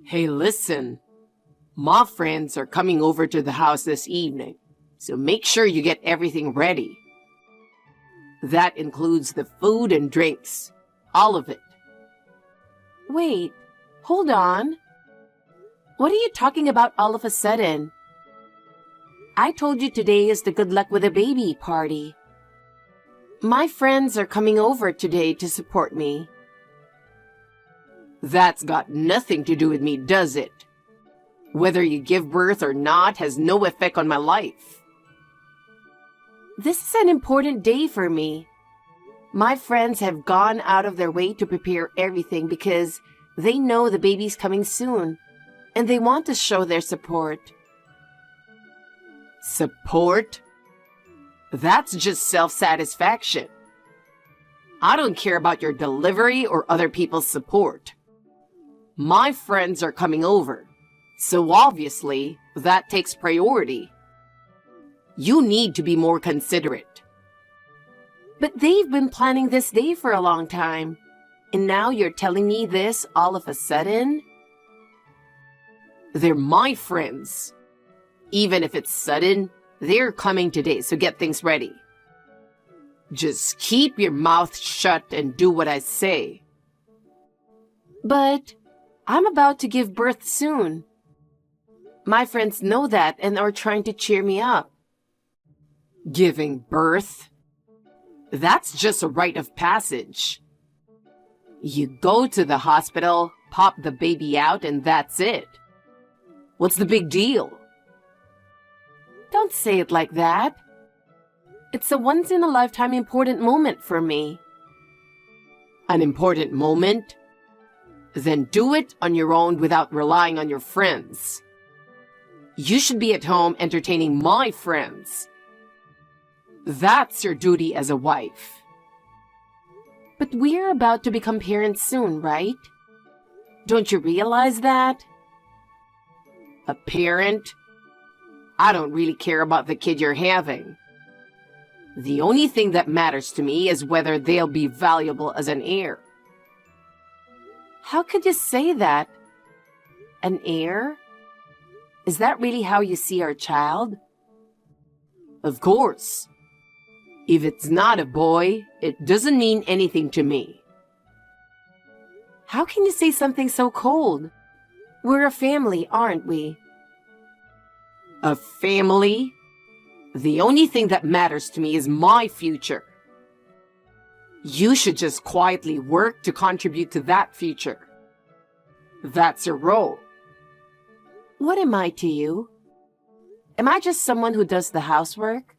Hey, listen. My friends are coming over to the house this evening, so make sure you get everything ready. That includes the food and drinks. All of it. Wait, hold on. What are you talking about all of a sudden? I told you today is the good luck with a baby party. My friends are coming over today to support me. That's got nothing to do with me, does it? Whether you give birth or not has no effect on my life. This is an important day for me. My friends have gone out of their way to prepare everything because they know the baby's coming soon, and they want to show their support. Support? That's just self-satisfaction. I don't care about your delivery or other people's support. My friends are coming over, so obviously that takes priority. You need to be more considerate. But they've been planning this day for a long time, and now you're telling me this all of a sudden? They're my friends. Even if it's sudden, they're coming today, so get things ready. Just keep your mouth shut and do what I say. But I'm about to give birth soon. My friends know that and are trying to cheer me up. Giving birth? That's just a rite of passage. You go to the hospital, pop the baby out, and that's it. What's the big deal? Don't say it like that. It's a once-in-a-lifetime important moment for me. An important moment? Then do it on your own without relying on your friends. You should be at home entertaining my friends. That's your duty as a wife. But we're about to become parents soon, right? Don't you realize that? A parent? I don't really care about the kid you're having. The only thing that matters to me is whether they'll be valuable as an heir. How could you say that? An heir? Is that really how you see our child? Of course. If it's not a boy, it doesn't mean anything to me. How can you say something so cold? We're a family, aren't we? A family? The only thing that matters to me is my future. You should just quietly work to contribute to that future. That's your role. What am I to you? Am I just someone who does the housework?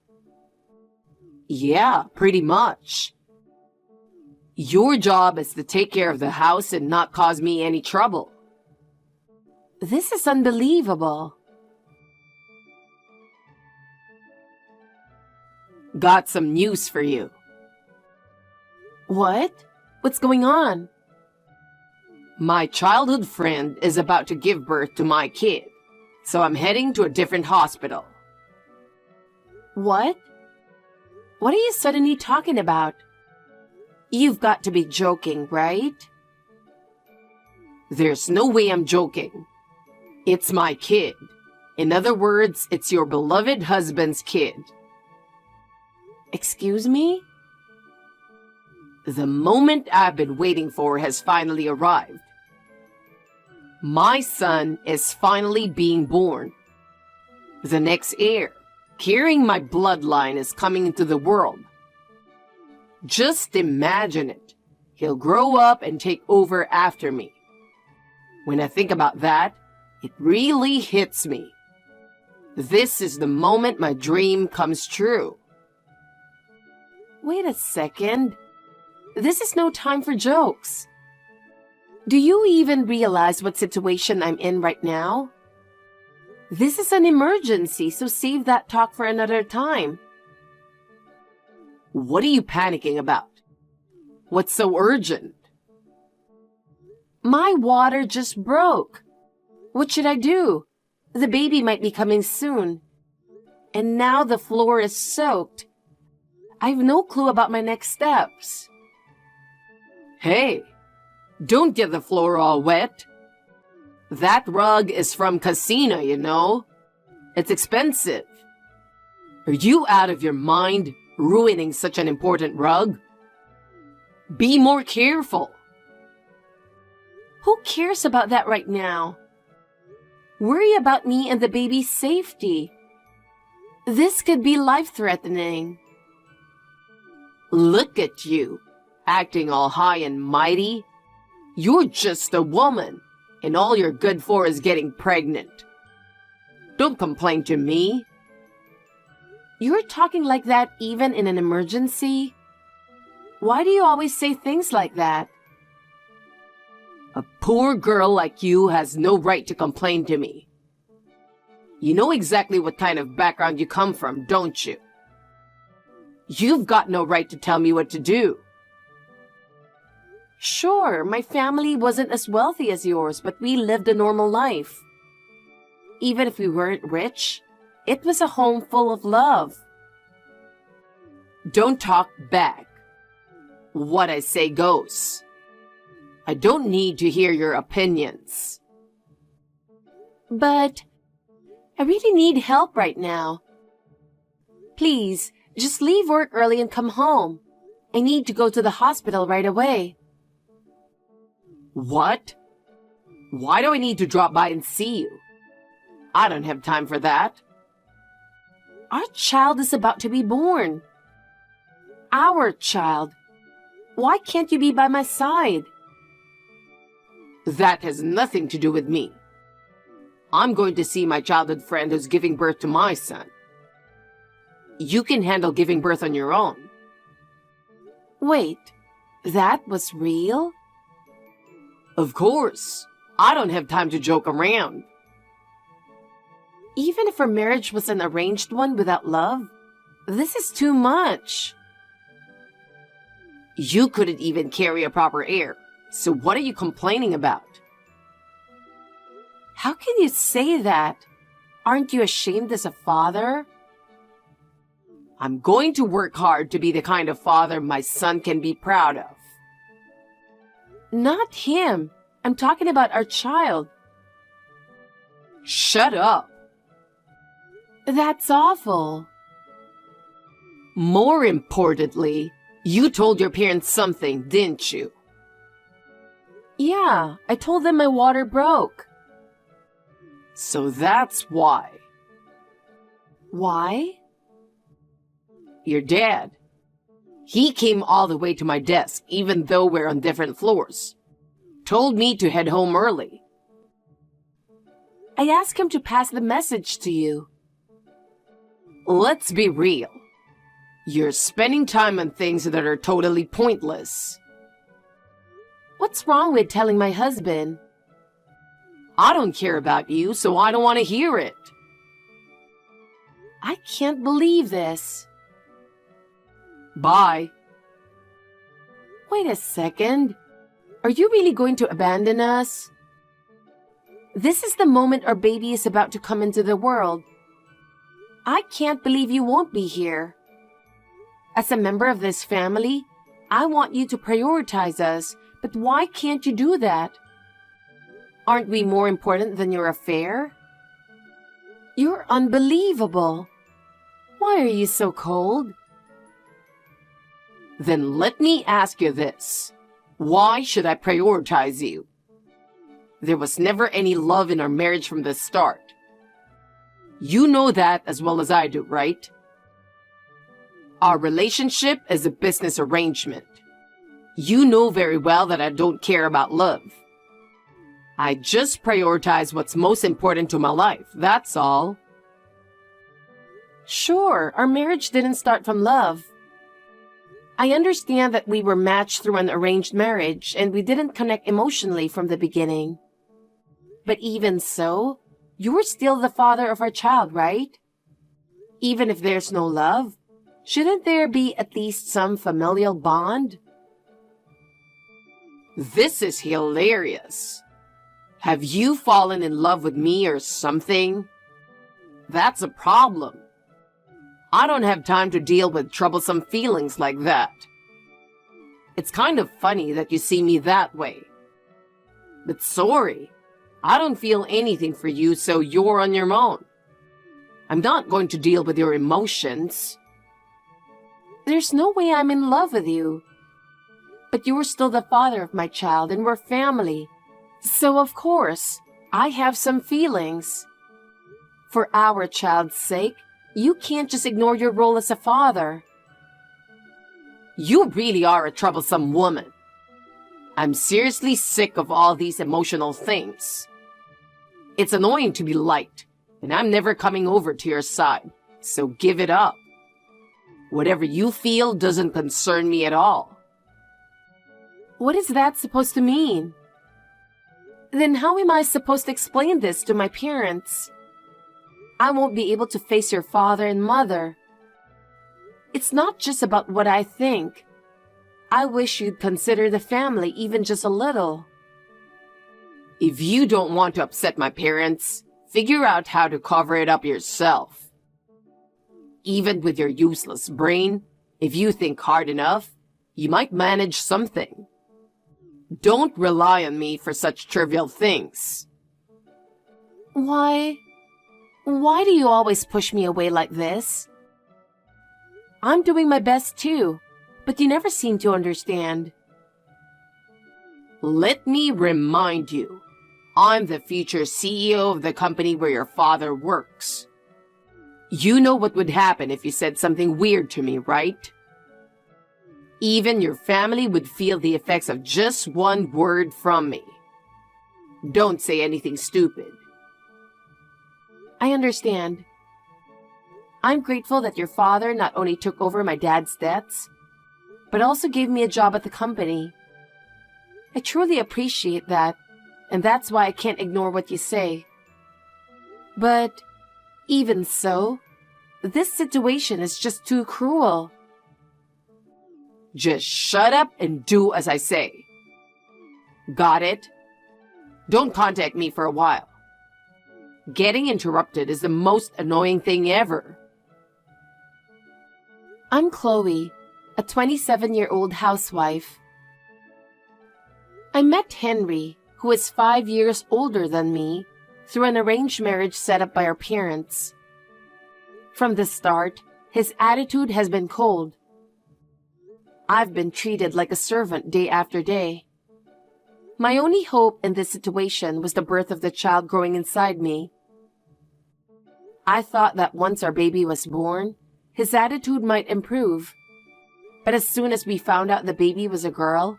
Yeah, pretty much. Your job is to take care of the house and not cause me any trouble. This is unbelievable. Got some news for you. What? What's going on? My childhood friend is about to give birth to my kid, so I'm heading to a different hospital. What? What are you suddenly talking about? You've got to be joking, right? There's no way I'm joking. It's my kid. In other words, it's your beloved husband's kid. Excuse me? The moment I've been waiting for has finally arrived. My son is finally being born. The next heir, carrying my bloodline, is coming into the world. Just imagine it. He'll grow up and take over after me. When I think about that, it really hits me. This is the moment my dream comes true. Wait a second. This is no time for jokes. Do you even realize what situation I'm in right now? This is an emergency, so save that talk for another time. What are you panicking about? What's so urgent? My water just broke. What should I do? The baby might be coming soon. And now the floor is soaked. I have no clue about my next steps. Hey, don't get the floor all wet. That rug is from Casina, you know. It's expensive. Are you out of your mind ruining such an important rug? Be more careful. Who cares about that right now? Worry about me and the baby's safety. This could be life-threatening. Look at you, acting all high and mighty. You're just a woman, and all you're good for is getting pregnant. Don't complain to me. You're talking like that even in an emergency? Why do you always say things like that? A poor girl like you has no right to complain to me. You know exactly what kind of background you come from, don't you? You've got no right to tell me what to do. Sure, my family wasn't as wealthy as yours, but we lived a normal life. Even if we weren't rich, it was a home full of love. Don't talk back. What I say goes. I don't need to hear your opinions. But I really need help right now. Please, just leave work early and come home. I need to go to the hospital right away. What? Why do I need to drop by and see you? I don't have time for that. Our child is about to be born. Our child. Why can't you be by my side? That has nothing to do with me. I'm going to see my childhood friend who's giving birth to my son. You can handle giving birth on your own. Wait, that was real? Of course. I don't have time to joke around. Even if our marriage was an arranged one without love, this is too much. You couldn't even carry a proper heir. So what are you complaining about? How can you say that? Aren't you ashamed as a father? I'm going to work hard to be the kind of father my son can be proud of. Not him. I'm talking about our child. Shut up. That's awful. More importantly, you told your parents something, didn't you? Yeah, I told them my water broke. So that's why. Why? Your dad. He came all the way to my desk, even though we're on different floors. Told me to head home early. I asked him to pass the message to you. Let's be real. You're spending time on things that are totally pointless. What's wrong with telling my husband? I don't care about you, so I don't want to hear it. I can't believe this. Bye. Wait a second. Are you really going to abandon us? This is the moment our baby is about to come into the world. I can't believe you won't be here. As a member of this family, I want you to prioritize us, but why can't you do that? Aren't we more important than your affair? You're unbelievable. Why are you so cold? Then let me ask you this. Why should I prioritize you? There was never any love in our marriage from the start. You know that as well as I do, right? Our relationship is a business arrangement. You know very well that I don't care about love. I just prioritize what's most important to my life, that's all. Sure, our marriage didn't start from love. I understand that we were matched through an arranged marriage and we didn't connect emotionally from the beginning. But even so, you're still the father of our child, right? Even if there's no love, shouldn't there be at least some familial bond? This is hilarious. Have you fallen in love with me or something? That's a problem. I don't have time to deal with troublesome feelings like that. It's kind of funny that you see me that way. But sorry, I don't feel anything for you, so you're on your own. I'm not going to deal with your emotions. There's no way I'm in love with you. But you were still the father of my child and we're family. So of course, I have some feelings. For our child's sake, you can't just ignore your role as a father. You really are a troublesome woman. I'm seriously sick of all these emotional things. It's annoying to be liked, and I'm never coming over to your side, so give it up. Whatever you feel doesn't concern me at all. What is that supposed to mean? Then how am I supposed to explain this to my parents? I won't be able to face your father and mother. It's not just about what I think. I wish you'd consider the family even just a little. If you don't want to upset my parents, figure out how to cover it up yourself. Even with your useless brain, if you think hard enough, you might manage something. Don't rely on me for such trivial things. Why do you always push me away like this? I'm doing my best too, but you never seem to understand. Let me remind you, I'm the future CEO of the company where your father works. You know what would happen if you said something weird to me, right? Even your family would feel the effects of just one word from me. Don't say anything stupid. I understand. I'm grateful that your father not only took over my dad's debts, but also gave me a job at the company. I truly appreciate that, and that's why I can't ignore what you say. But even so, this situation is just too cruel. Just shut up and do as I say. Got it? Don't contact me for a while. Getting interrupted is the most annoying thing ever. I'm Chloe, a 27-year-old housewife. I met Henry, who is 5 years older than me, through an arranged marriage set up by our parents. From the start, his attitude has been cold. I've been treated like a servant day after day. My only hope in this situation was the birth of the child growing inside me. I thought that once our baby was born, his attitude might improve. But as soon as we found out the baby was a girl,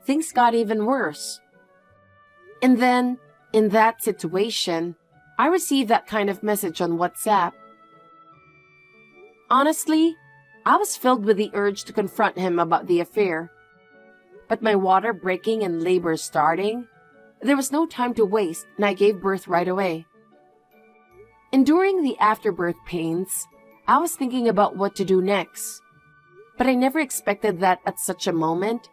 things got even worse. And then, in that situation, I received that kind of message on WhatsApp. Honestly, I was filled with the urge to confront him about the affair. But my water breaking and labor starting, there was no time to waste and I gave birth right away. Enduring the afterbirth pains, I was thinking about what to do next. But I never expected that at such a moment,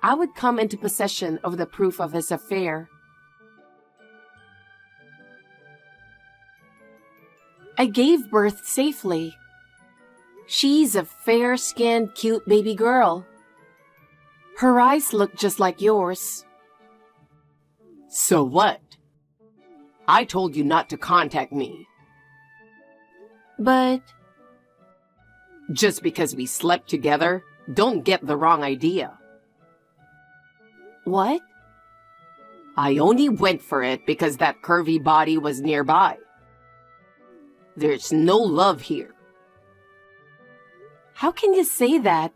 I would come into possession of the proof of his affair. I gave birth safely. She's a fair-skinned, cute baby girl. Her eyes look just like yours. So what? I told you not to contact me. But just because we slept together, don't get the wrong idea. What? I only went for it because that curvy body was nearby. There's no love here. How can you say that?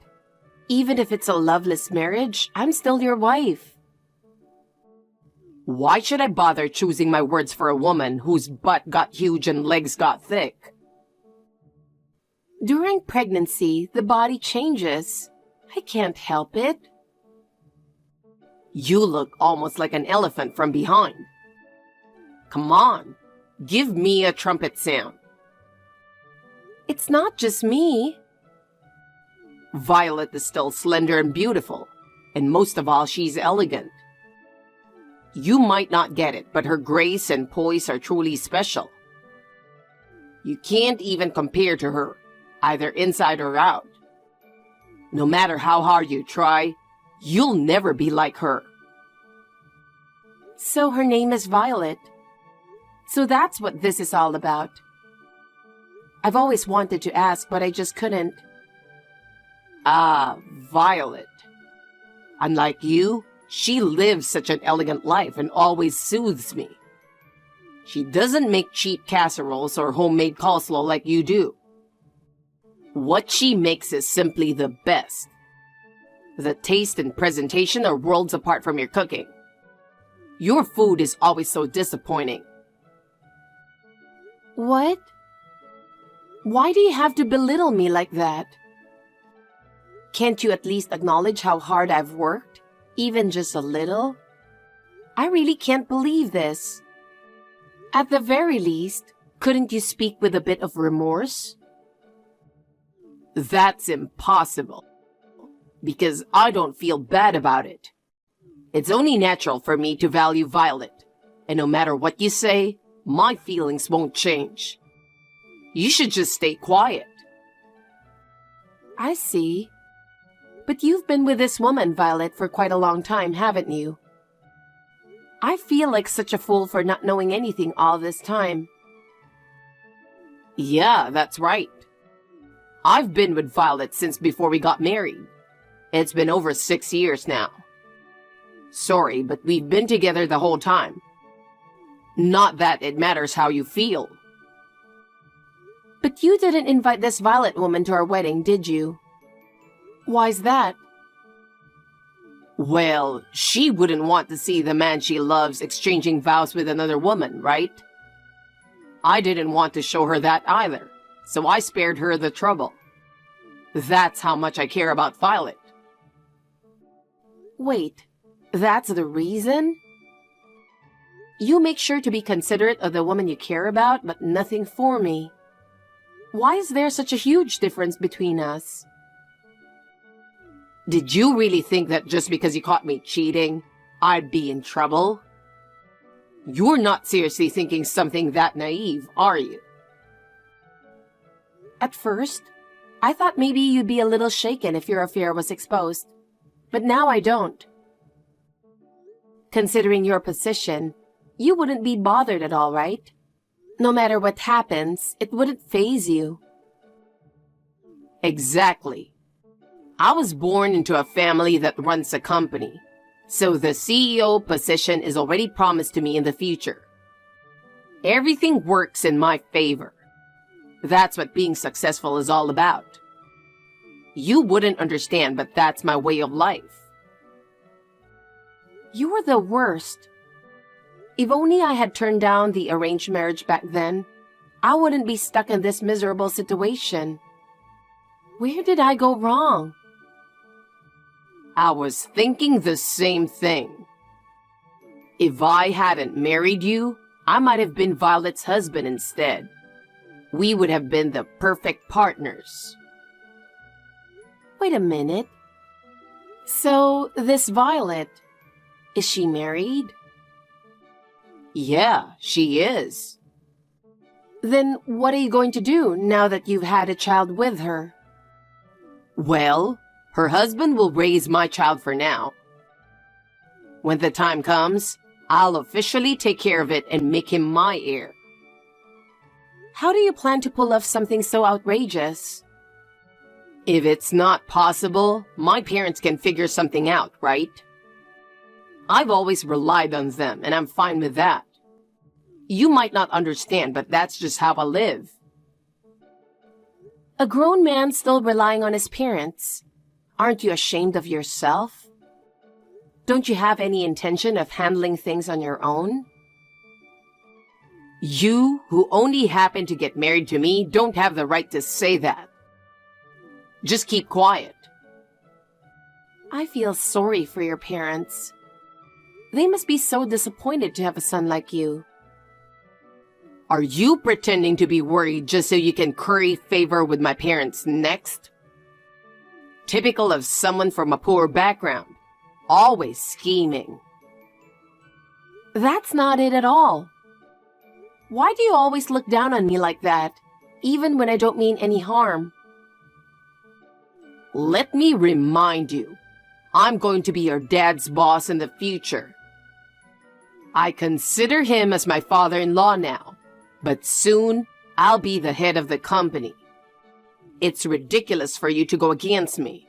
Even if it's a loveless marriage, I'm still your wife. Why should I bother choosing my words for a woman whose butt got huge and legs got thick? During pregnancy, the body changes. I can't help it. You look almost like an elephant from behind. Come on, give me a trumpet sound. It's not just me. Violet is still slender and beautiful, and most of all, she's elegant. You might not get it, but her grace and poise are truly special. You can't even compare to her, either inside or out. No matter how hard you try, you'll never be like her. So her name is Violet. So that's what this is all about. I've always wanted to ask, but I just couldn't. Ah, Violet. Unlike you, she lives such an elegant life and always soothes me. She doesn't make cheap casseroles or homemade coleslaw like you do. What she makes is simply the best. The taste and presentation are worlds apart from your cooking. Your food is always so disappointing. What? Why do you have to belittle me like that? Can't you at least acknowledge how hard I've worked? Even just a little? I really can't believe this. At the very least, couldn't you speak with a bit of remorse? That's impossible. Because I don't feel bad about it. It's only natural for me to value Violet. And no matter what you say, my feelings won't change. You should just stay quiet. I see. But you've been with this woman, Violet, for quite a long time, haven't you? I feel like such a fool for not knowing anything all this time. Yeah, that's right. I've been with Violet since before we got married. It's been over 6 years now. Sorry, but we've been together the whole time. Not that it matters how you feel. But you didn't invite this Violet woman to our wedding, did you? Why's that? Well, she wouldn't want to see the man she loves exchanging vows with another woman, right? I didn't want to show her that either, so I spared her the trouble. That's how much I care about Violet. Wait, that's the reason? You make sure to be considerate of the woman you care about, but nothing for me. Why is there such a huge difference between us? Did you really think that just because you caught me cheating, I'd be in trouble? You're not seriously thinking something that naive, are you? At first, I thought maybe you'd be a little shaken if your affair was exposed. But now I don't. Considering your position, you wouldn't be bothered at all, right? No matter what happens, it wouldn't faze you. Exactly. I was born into a family that runs a company, so the CEO position is already promised to me in the future. Everything works in my favor. That's what being successful is all about. You wouldn't understand, but that's my way of life. You were the worst. If only I had turned down the arranged marriage back then, I wouldn't be stuck in this miserable situation. Where did I go wrong? I was thinking the same thing. If I hadn't married you, I might have been Violet's husband instead. We would have been the perfect partners. Wait a minute. So, this Violet, is she married? Yeah, she is. Then what are you going to do now that you've had a child with her? Well, her husband will raise my child for now. When the time comes, I'll officially take care of it and make him my heir. How do you plan to pull off something so outrageous? If it's not possible, my parents can figure something out, right? I've always relied on them, and I'm fine with that. You might not understand, but that's just how I live. A grown man still relying on his parents. Aren't you ashamed of yourself? Don't you have any intention of handling things on your own? You, who only happen to get married to me, don't have the right to say that. Just keep quiet. I feel sorry for your parents. They must be so disappointed to have a son like you. Are you pretending to be worried just so you can curry favor with my parents next? Typical of someone from a poor background. Always scheming. That's not it at all. Why do you always look down on me like that, even when I don't mean any harm? Let me remind you, I'm going to be your dad's boss in the future. I consider him as my father-in-law now, but soon I'll be the head of the company. It's ridiculous for you to go against me.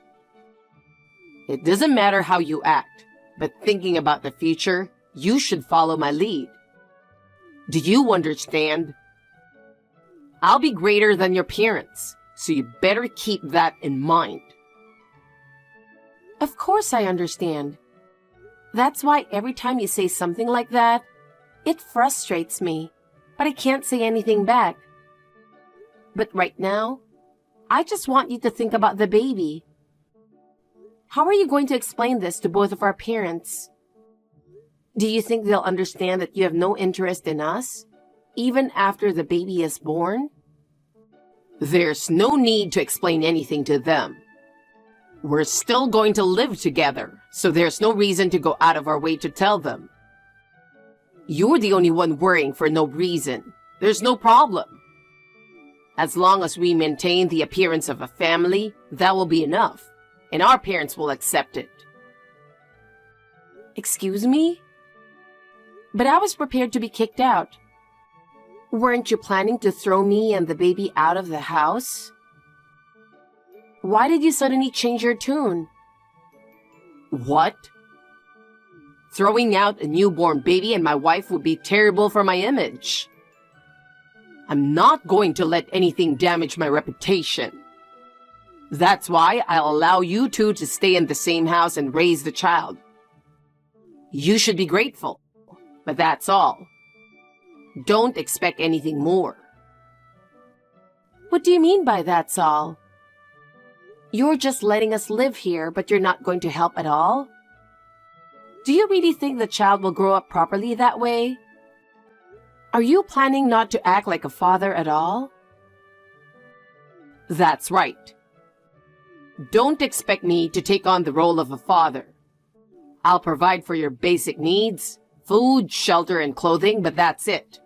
It doesn't matter how you act, but thinking about the future, you should follow my lead. Do you understand? I'll be greater than your parents, so you better keep that in mind. Of course I understand. That's why every time you say something like that, it frustrates me, but I can't say anything back. But right now, I just want you to think about the baby. How are you going to explain this to both of our parents? Do you think they'll understand that you have no interest in us, even after the baby is born? There's no need to explain anything to them. We're still going to live together, so there's no reason to go out of our way to tell them. You're the only one worrying for no reason. There's no problem. As long as we maintain the appearance of a family, that will be enough, and our parents will accept it. Excuse me? But I was prepared to be kicked out. Weren't you planning to throw me and the baby out of the house? Why did you suddenly change your tune? What? Throwing out a newborn baby and my wife would be terrible for my image. I'm not going to let anything damage my reputation. That's why I'll allow you two to stay in the same house and raise the child. You should be grateful, but that's all. Don't expect anything more. What do you mean by that's all? You're just letting us live here, but you're not going to help at all? Do you really think the child will grow up properly that way? Are you planning not to act like a father at all? That's right. Don't expect me to take on the role of a father. I'll provide for your basic needs, food, shelter, and clothing, but that's it.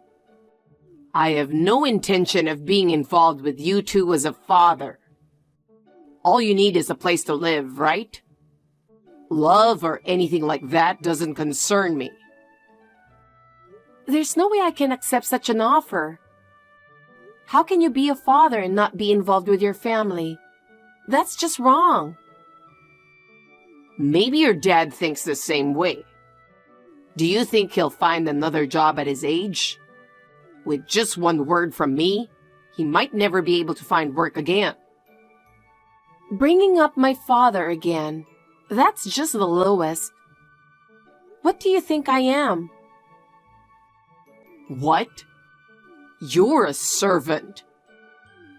I have no intention of being involved with you two as a father. All you need is a place to live, right? Love or anything like that doesn't concern me. There's no way I can accept such an offer. How can you be a father and not be involved with your family? That's just wrong. Maybe your dad thinks the same way. Do you think he'll find another job at his age? With just one word from me, he might never be able to find work again. Bringing up my father again. That's just the lowest. What do you think I am? What? You're a servant.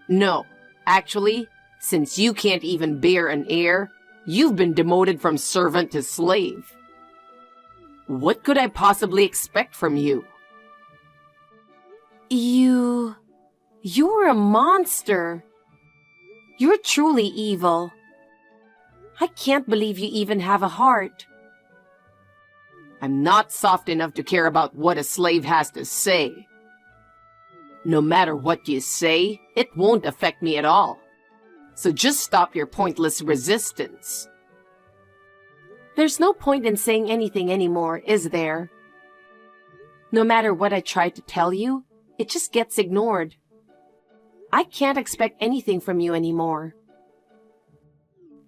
No, actually, since you can't even bear an heir, you've been demoted from servant to slave. What could I possibly expect from you? You're a monster. You're truly evil. I can't believe you even have a heart. I'm not soft enough to care about what a slave has to say. No matter what you say, it won't affect me at all. So just stop your pointless resistance. There's no point in saying anything anymore, is there? No matter what I try to tell you, it just gets ignored. I can't expect anything from you anymore.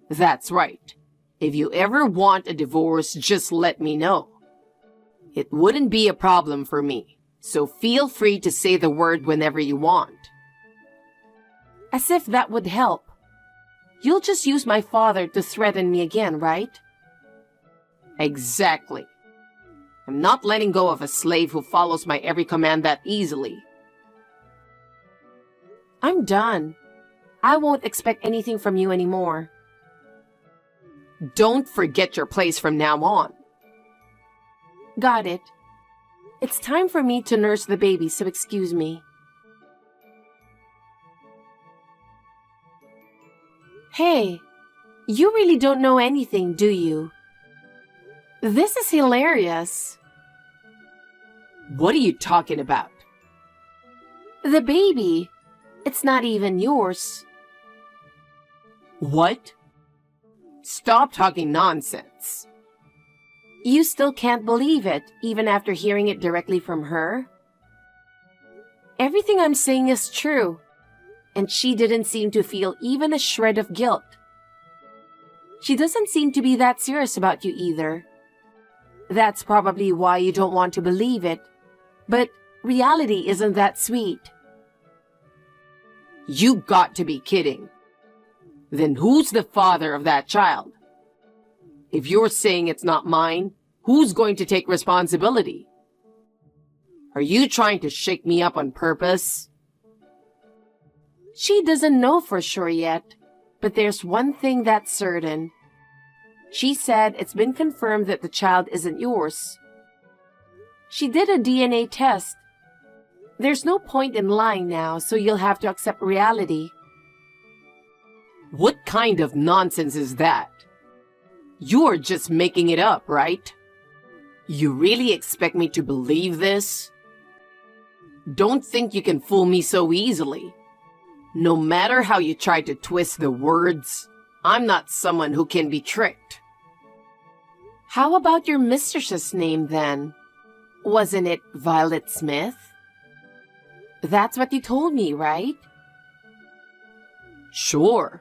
That's right. If you ever want a divorce, just let me know. It wouldn't be a problem for me, so feel free to say the word whenever you want. As if that would help. You'll just use my father to threaten me again, right? Exactly. I'm not letting go of a slave who follows my every command that easily. I'm done. I won't expect anything from you anymore. Don't forget your place from now on. Got it. It's time for me to nurse the baby, so excuse me. Hey, you really don't know anything, do you? This is hilarious. What are you talking about? The baby. It's not even yours. What? Stop talking nonsense. You still can't believe it, even after hearing it directly from her? Everything I'm saying is true, and she didn't seem to feel even a shred of guilt. She doesn't seem to be that serious about you either. That's probably why you don't want to believe it, but reality isn't that sweet. You got to be kidding. Then who's the father of that child? If you're saying it's not mine, who's going to take responsibility? Are you trying to shake me up on purpose? She doesn't know for sure yet, but there's one thing that's certain. She said it's been confirmed that the child isn't yours. She did a DNA test. There's no point in lying now, so you'll have to accept reality. What kind of nonsense is that? You're just making it up, right? You really expect me to believe this? Don't think you can fool me so easily. No matter how you try to twist the words, I'm not someone who can be tricked. How about your mistress's name then? Wasn't it Violet Smith? That's what you told me, right? Sure.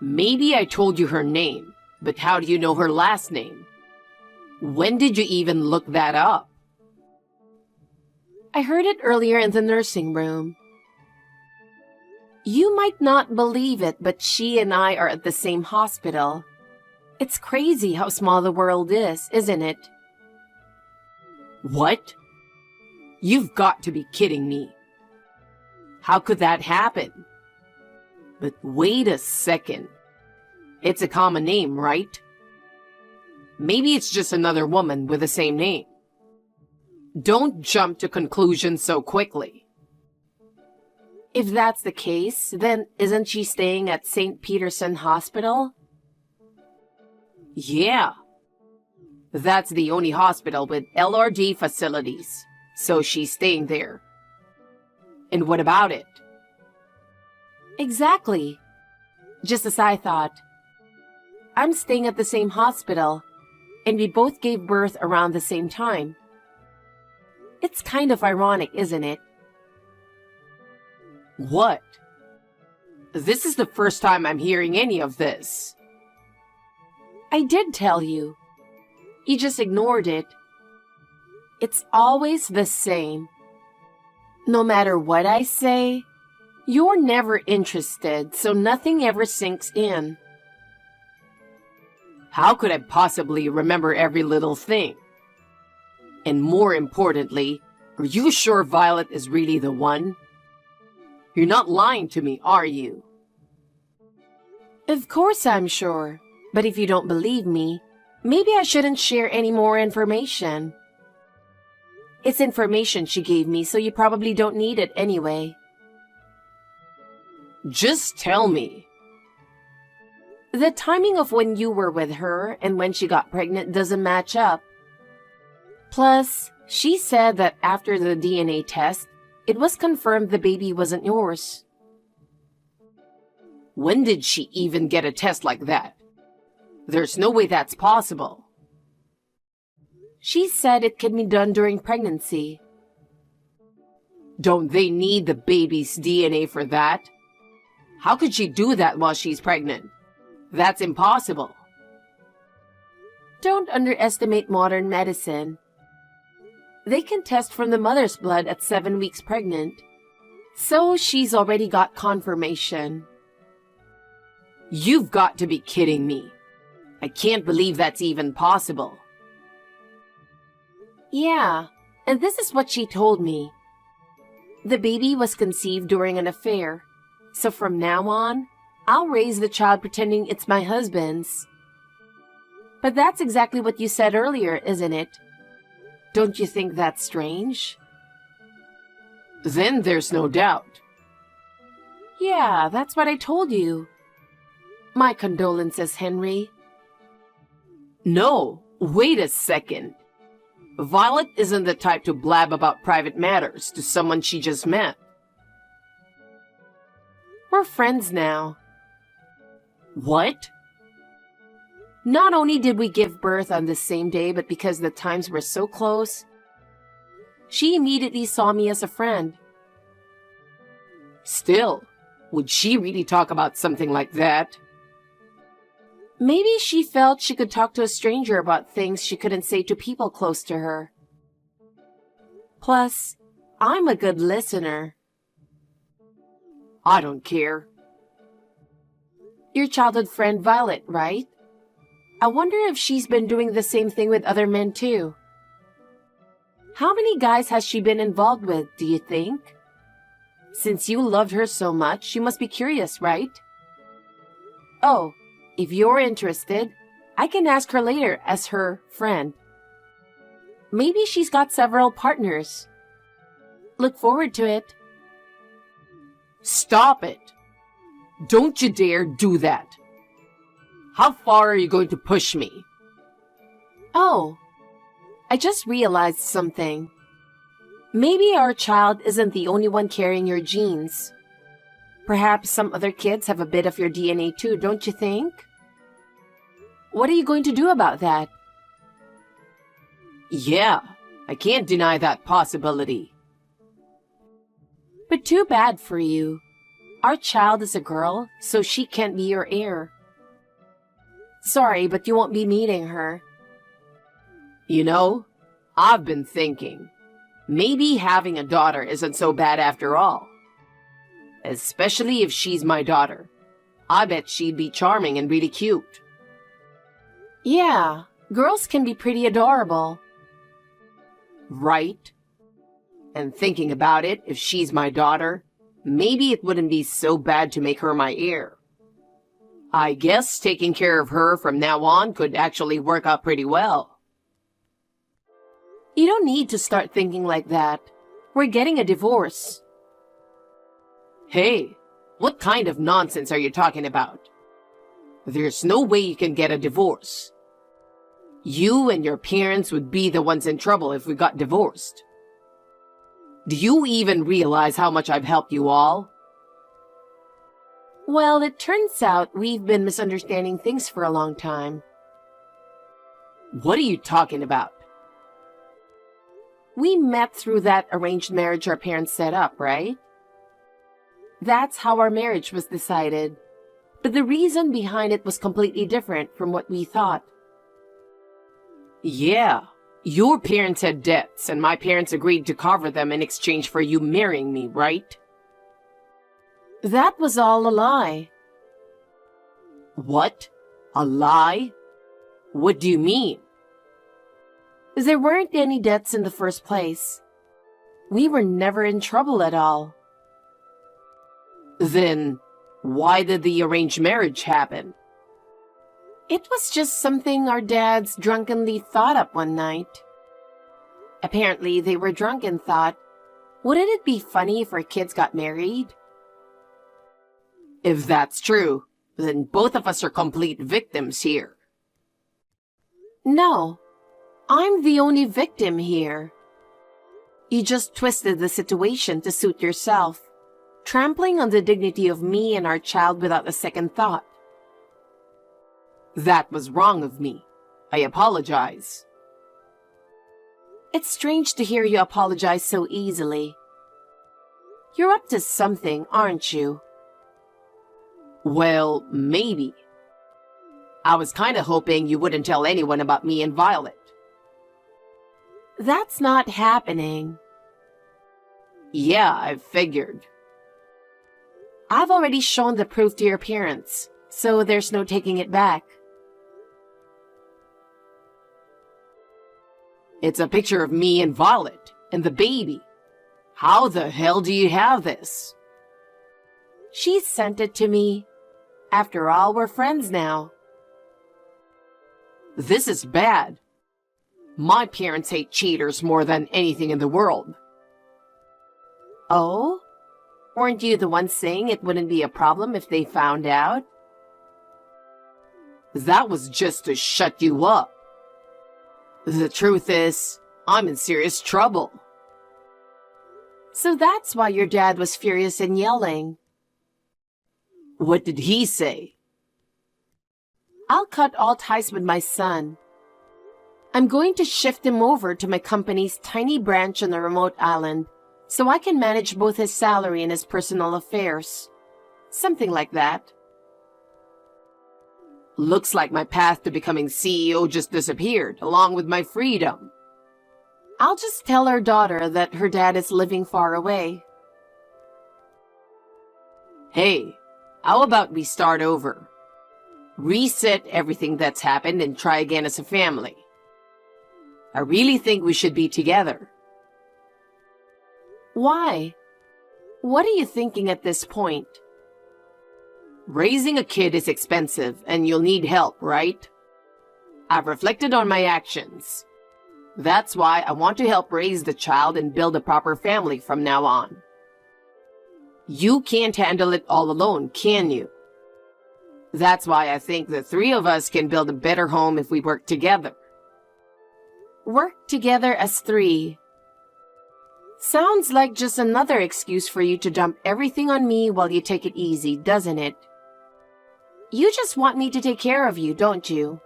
Maybe I told you her name, but how do you know her last name? When did you even look that up? I heard it earlier in the nursing room. You might not believe it, but she and I are at the same hospital. It's crazy how small the world is, isn't it? What? You've got to be kidding me. How could that happen? But wait a second. It's a common name, right? Maybe it's just another woman with the same name. Don't jump to conclusions so quickly. If that's the case, then isn't she staying at St. Peterson Hospital? Yeah. That's the only hospital with LRD facilities, so she's staying there. And what about it? Exactly. Just as I thought. I'm staying at the same hospital, and we both gave birth around the same time. It's kind of ironic, isn't it? What? This is the first time I'm hearing any of this. I did tell you. You just ignored it. It's always the same. No matter what I say, you're never interested, so nothing ever sinks in. How could I possibly remember every little thing? And more importantly, are you sure Violet is really the one? You're not lying to me, are you? Of course I'm sure. But if you don't believe me, maybe I shouldn't share any more information. It's information she gave me, so you probably don't need it anyway. Just tell me. The timing of when you were with her and when she got pregnant doesn't match up. Plus, she said that after the DNA test, it was confirmed the baby wasn't yours. When did she even get a test like that? There's no way that's possible. She said it can be done during pregnancy. Don't they need the baby's DNA for that? How could she do that while she's pregnant? That's impossible. Don't underestimate modern medicine. They can test from the mother's blood at 7 weeks pregnant. So she's already got confirmation. You've got to be kidding me. I can't believe that's even possible. Yeah, and this is what she told me. The baby was conceived during an affair, so from now on, I'll raise the child pretending it's my husband's. But that's exactly what you said earlier, isn't it? Don't you think that's strange? Then there's no doubt. Yeah, that's what I told you. My condolences, Henry. No, wait a second. Violet isn't the type to blab about private matters to someone she just met. We're friends now. What? Not only did we give birth on the same day, but because the times were so close, she immediately saw me as a friend. Still, would she really talk about something like that? Maybe she felt she could talk to a stranger about things she couldn't say to people close to her. Plus, I'm a good listener. I don't care. Your childhood friend Violet, right? I wonder if she's been doing the same thing with other men too. How many guys has she been involved with, do you think? Since you loved her so much, you must be curious, right? Oh, if you're interested, I can ask her later as her friend. Maybe she's got several partners. Look forward to it. Stop it! Don't you dare do that! How far are you going to push me? Oh, I just realized something. Maybe our child isn't the only one carrying your genes. Perhaps some other kids have a bit of your DNA too, don't you think? What are you going to do about that? Yeah, I can't deny that possibility. But too bad for you. Our child is a girl, so she can't be your heir. Sorry, but you won't be meeting her. You know, I've been thinking, maybe having a daughter isn't so bad after all. Especially if she's my daughter. I bet she'd be charming and really cute. Yeah, girls can be pretty adorable. Right? And thinking about it, if she's my daughter, maybe it wouldn't be so bad to make her my heir. I guess taking care of her from now on could actually work out pretty well. You don't need to start thinking like that. We're getting a divorce. Hey, what kind of nonsense are you talking about? There's no way you can get a divorce. You and your parents would be the ones in trouble if we got divorced. Do you even realize how much I've helped you all? Well, it turns out we've been misunderstanding things for a long time. What are you talking about? We met through that arranged marriage our parents set up, right? That's how our marriage was decided. But the reason behind it was completely different from what we thought. Yeah, your parents had debts, and my parents agreed to cover them in exchange for you marrying me, right? That was all a lie. What? A lie? What do you mean? There weren't any debts in the first place. We were never in trouble at all. Then, why did the arranged marriage happen? It was just something our dads drunkenly thought up one night. Apparently, they were drunk and thought, wouldn't it be funny if our kids got married? If that's true, then both of us are complete victims here. No, I'm the only victim here. You just twisted the situation to suit yourself, trampling on the dignity of me and our child without a second thought. That was wrong of me. I apologize. It's strange to hear you apologize so easily. You're up to something, aren't you? Well, maybe. I was kind of hoping you wouldn't tell anyone about me and Violet. That's not happening. Yeah, I figured. I've already shown the proof to your parents, so there's no taking it back. It's a picture of me and Violet and the baby. How the hell do you have this? She sent it to me. After all, we're friends now. This is bad. My parents hate cheaters more than anything in the world. Oh? Weren't you the one saying it wouldn't be a problem if they found out? That was just to shut you up. The truth is, I'm in serious trouble. So that's why your dad was furious and yelling. What did he say? I'll cut all ties with my son. I'm going to shift him over to my company's tiny branch on a remote island so I can manage both his salary and his personal affairs. Something like that. Looks like my path to becoming CEO just disappeared, along with my freedom. I'll just tell our daughter that her dad is living far away. Hey, how about we start over? Reset everything that's happened and try again as a family. I really think we should be together. Why? What are you thinking at this point? Raising a kid is expensive and you'll need help, right? I've reflected on my actions. That's why I want to help raise the child and build a proper family from now on. You can't handle it all alone, can you? That's why I think the three of us can build a better home if we work together. Work together as three. Sounds like just another excuse for you to dump everything on me while you take it easy, doesn't it? You just want me to take care of you, don't you?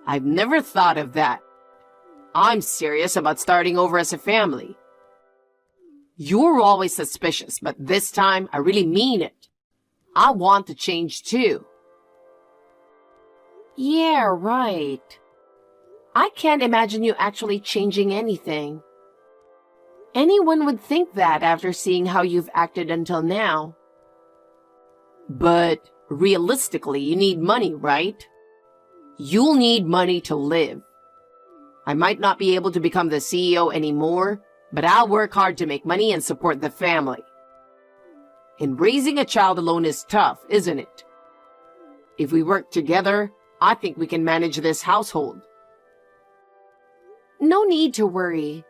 I've never thought of that. I'm serious about starting over as a family. You're always suspicious, but this time I really mean it. I want to change too. Yeah, right. I can't imagine you actually changing anything. Anyone would think that after seeing how you've acted until now. But realistically, you need money, right? You'll need money to live. I might not be able to become the CEO anymore, but I'll work hard to make money and support the family. And raising a child alone is tough, isn't it? If we work together, I think we can manage this household. No need to worry.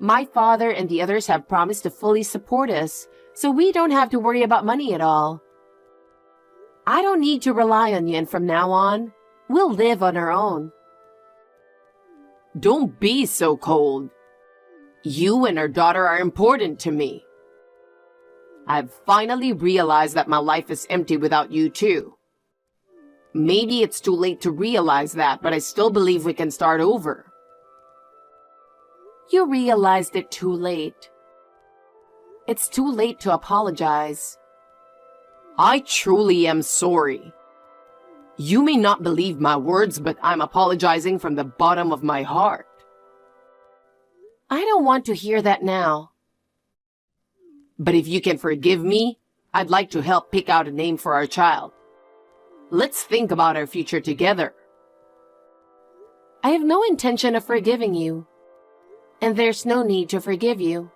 My father and the others have promised to fully support us, so we don't have to worry about money at all. I don't need to rely on you, and from now on, we'll live on our own. Don't be so cold. You and our daughter are important to me. I've finally realized that my life is empty without you too. Maybe it's too late to realize that, but I still believe we can start over. You realized it too late. It's too late to apologize. I truly am sorry. You may not believe my words, but I'm apologizing from the bottom of my heart. I don't want to hear that now. But if you can forgive me, I'd like to help pick out a name for our child. Let's think about our future together. I have no intention of forgiving you. And there's no need to forgive you.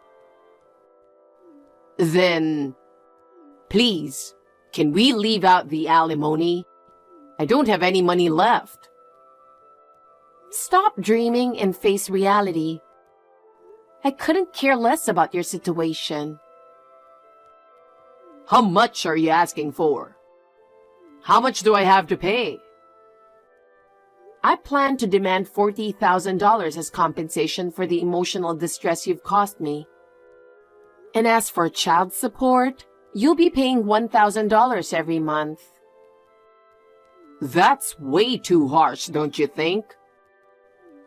Then, please, can we leave out the alimony? I don't have any money left. Stop dreaming and face reality. I couldn't care less about your situation. How much are you asking for? How much do I have to pay? I plan to demand $40,000 as compensation for the emotional distress you've caused me. And as for child support, you'll be paying $1,000 every month. That's way too harsh, don't you think?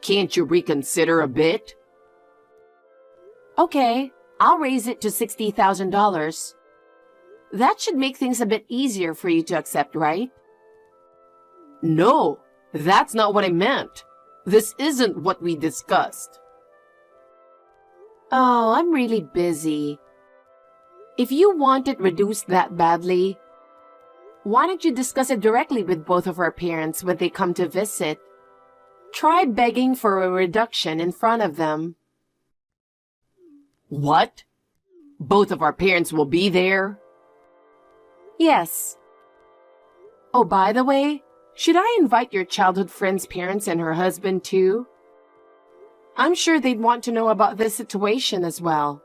Can't you reconsider a bit? Okay, I'll raise it to $60,000. That should make things a bit easier for you to accept, right? No, that's not what I meant. This isn't what we discussed. Oh, I'm really busy. If you want it reduced that badly, why don't you discuss it directly with both of our parents when they come to visit? Try begging for a reduction in front of them. What? Both of our parents will be there? Yes. Oh, by the way, should I invite your childhood friend's parents and her husband too? I'm sure they'd want to know about this situation as well.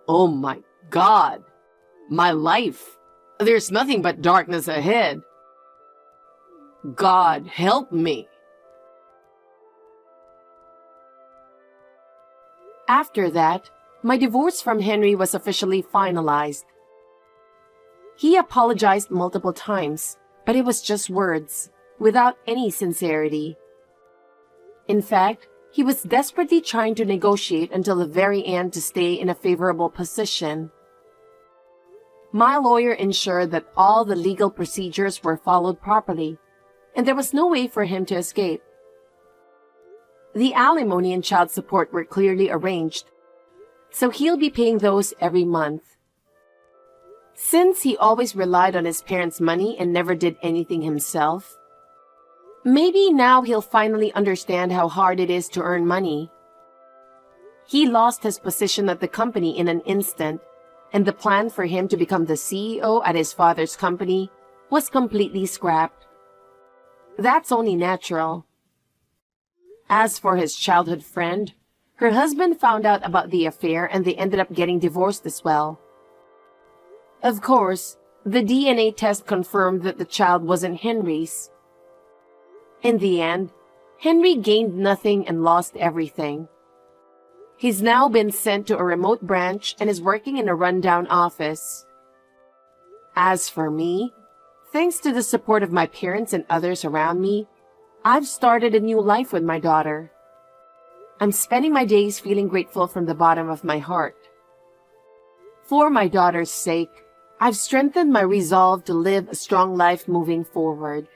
Oh my God. My life. There's nothing but darkness ahead. God, help me. After that, my divorce from Henry was officially finalized. He apologized multiple times, but it was just words, without any sincerity. In fact, he was desperately trying to negotiate until the very end to stay in a favorable position. My lawyer ensured that all the legal procedures were followed properly, and there was no way for him to escape. The alimony and child support were clearly arranged, so he'll be paying those every month. Since he always relied on his parents' money and never did anything himself, maybe now he'll finally understand how hard it is to earn money. He lost his position at the company in an instant, and the plan for him to become the CEO at his father's company was completely scrapped. That's only natural. As for his childhood friend, her husband found out about the affair and they ended up getting divorced as well. Of course, the DNA test confirmed that the child wasn't Henry's. In the end, Henry gained nothing and lost everything. He's now been sent to a remote branch and is working in a rundown office. As for me, thanks to the support of my parents and others around me, I've started a new life with my daughter. I'm spending my days feeling grateful from the bottom of my heart. For my daughter's sake, I've strengthened my resolve to live a strong life moving forward.